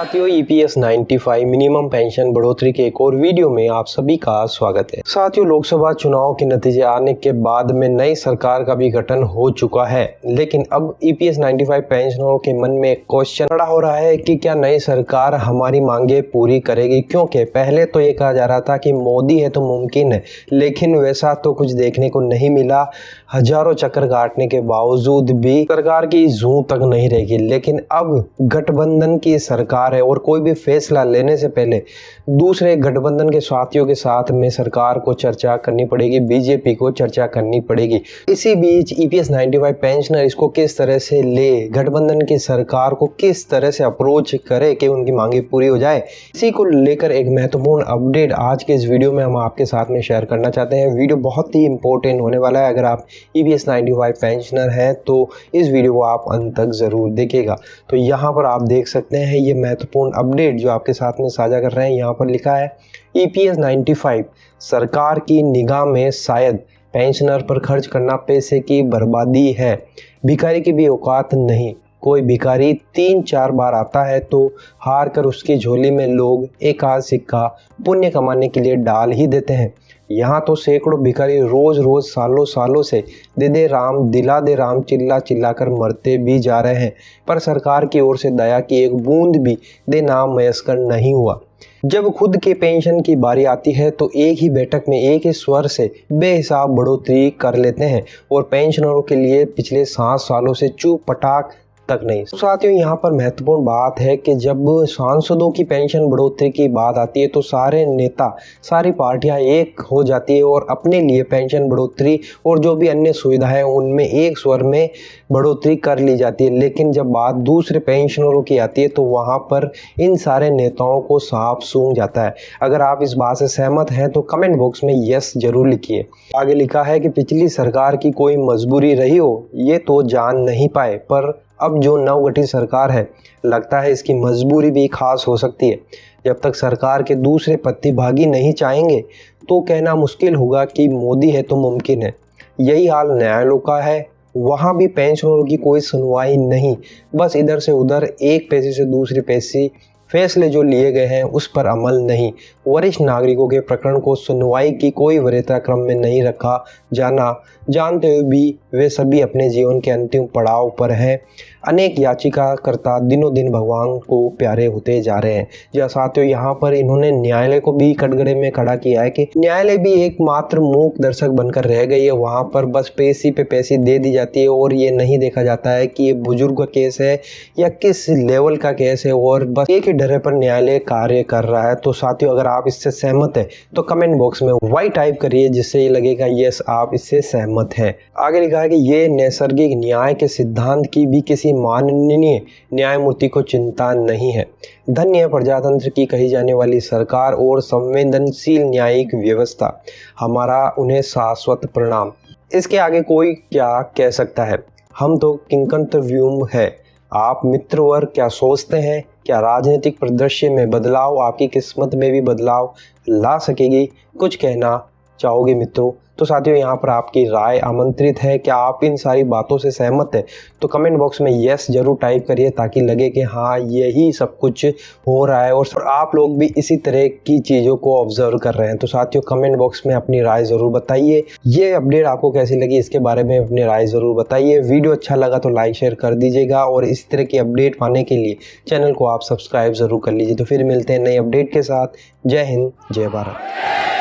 साथियों EPS 95 minimum pension बढ़ोतरी के एक और वीडियो में आप सभी का स्वागत है। साथियों लोकसभा चुनाव के नतीजे आने के बाद में नई सरकार का भी गठन हो चुका है, लेकिन अब ईपीएस 95 पेंशनरों के मन में एक क्वेश्चन खड़ा हो रहा है कि क्या नई सरकार हमारी मांगे पूरी करेगी। क्योंकि पहले तो ये कहा जा रहा था कि मोदी है तो मुमकिन है, लेकिन वैसा तो कुछ देखने को नहीं मिला। हजारों चक्कर काटने के बावजूद भी सरकार की जूं तक नहीं रहेगी। लेकिन अब गठबंधन की सरकार है और कोई भी फैसला लेने से पहले दूसरे गठबंधन के साथियों के साथ में सरकार को चर्चा करनी पड़ेगी, बीजेपी को चर्चा करनी पड़ेगी। इसी बीच ईपीएस 95 पेंशनर इसको किस तरह से ले, गठबंधन की सरकार को किस तरह से अप्रोच करे कि उनकी मांगे पूरी हो जाए, इसी को लेकर एक महत्वपूर्ण अपडेट आज के इस वीडियो में हम आपके साथ में शेयर करना चाहते हैं। वीडियो बहुत ही इंपॉर्टेंट होने वाला है। अगर आप ईपीएस 95 पेंशनर हैं तो इस वीडियो को आप अंत तक जरूर देखिएगा। तो यहाँ पर आप देख सकते हैं ये महत्वपूर्ण अपडेट जो आपके साथ में साझा कर रहे हैं। यहाँ पर लिखा है ईपीएस 95 सरकार की निगाह में शायद पेंशनर पर खर्च करना पैसे की बर्बादी है, भिखारी की भी औकात नहीं। कोई भिखारी 3-4 बार आता है तो हार कर उसकी झोली में लोग एक आध सिक्का पुण्य कमाने के लिए डाल ही देते हैं। यहाँ तो सैकड़ों भिखारी रोज रोज सालों सालों से दे दे राम दिला दे राम चिल्ला चिल्ला कर मरते भी जा रहे हैं, पर सरकार की ओर से दया की एक बूंद भी दे नाम मयस्कर नहीं हुआ। जब खुद के पेंशन की बारी आती है तो एक ही बैठक में एक ही स्वर से बेहिसाब बढ़ोतरी कर लेते हैं और पेंशनरों के लिए पिछले 7 सालों से चुप पटाख तक नहीं। साथियों यहाँ पर महत्वपूर्ण बात है कि जब सांसदों की पेंशन बढ़ोतरी की बात आती है तो सारे नेता, सारी पार्टियां एक हो जाती है और अपने लिए पेंशन बढ़ोतरी और जो भी अन्य सुविधा है उनमें एक स्वर में बढ़ोतरी कर ली जाती है। लेकिन जब बात दूसरे पेंशनरों की आती है तो वहाँ पर इन सारे नेताओं को साफ सूंघ जाता है। अगर आप इस बात से सहमत हैं तो कमेंट बॉक्स में यस जरूर लिखिए। आगे लिखा है कि पिछली सरकार की कोई मजबूरी रही हो ये तो जान नहीं पाए, पर अब जो नवगठित सरकार है लगता है इसकी मजबूरी भी खास हो सकती है। जब तक सरकार के दूसरे प्रतिभागी नहीं चाहेंगे तो कहना मुश्किल होगा कि मोदी है तो मुमकिन है। यही हाल न्यायालयों का है, वहाँ भी पेंशनरों की कोई सुनवाई नहीं, बस इधर से उधर एक पैसे से दूसरे पैसे फैसले जो लिए गए हैं उस पर अमल नहीं। वरिष्ठ नागरिकों के प्रकरण को सुनवाई की कोई वरीयता क्रम में नहीं रखा जाना जानते हुए भी वे सभी अपने जीवन के अंतिम पड़ाव पर हैं। अनेक याचिकाकर्ता दिनों दिन भगवान को प्यारे होते जा रहे हैं। जी साथियों, यहाँ पर इन्होंने न्यायालय को भी कटघरे में खड़ा किया है कि न्यायालय भी एकमात्र मूक दर्शक बनकर रह गई है। वहाँ पर बस पैसे पे पैसे दे दी जाती है और ये नहीं देखा जाता है कि ये बुजुर्ग का केस है या किस लेवल का केस है, और बस एक ही डरे पर न्यायालय कार्य कर रहा है। तो साथियों अगर आप इससे सहमत है तो कमेंट बॉक्स में वाई टाइप करिए, जिससे ये लगेगा यस आप इससे सहमत हैं। आगे लिखा है कि ये नैसर्गिक न्याय के सिद्धांत की भी किसी माननीय न्यायमूर्ति को चिंता नहीं है। धन्य प्रजातंत्र की कही जाने वाली सरकार और संवेदनशील न्यायिक व्यवस्था, हमारा उन्हें शाश्वत प्रणाम। इसके आगे कोई क्या कह सकता है, हम तो किंकर्तव्युम है। आप मित्रवर्ग क्या सोचते हैं, क्या राजनीतिक परिदृश्य में बदलाव आपकी किस्मत में भी बदलाव ला सकेगी? कुछ कहना चाहोगे मित्रों? तो साथियों यहाँ पर आपकी राय आमंत्रित है। क्या आप इन सारी बातों से सहमत हैं? तो कमेंट बॉक्स में यस जरूर टाइप करिए ताकि लगे कि हाँ यही सब कुछ हो रहा है और आप लोग भी इसी तरह की चीज़ों को ऑब्जर्व कर रहे हैं। तो साथियों कमेंट बॉक्स में अपनी राय ज़रूर बताइए। ये अपडेट आपको कैसी लगी इसके बारे में अपनी राय ज़रूर बताइए। वीडियो अच्छा लगा तो लाइक शेयर कर दीजिएगा और इस तरह की अपडेट पाने के लिए चैनल को आप सब्सक्राइब ज़रूर कर लीजिए। तो फिर मिलते हैं नई अपडेट के साथ। जय हिंद, जय भारत।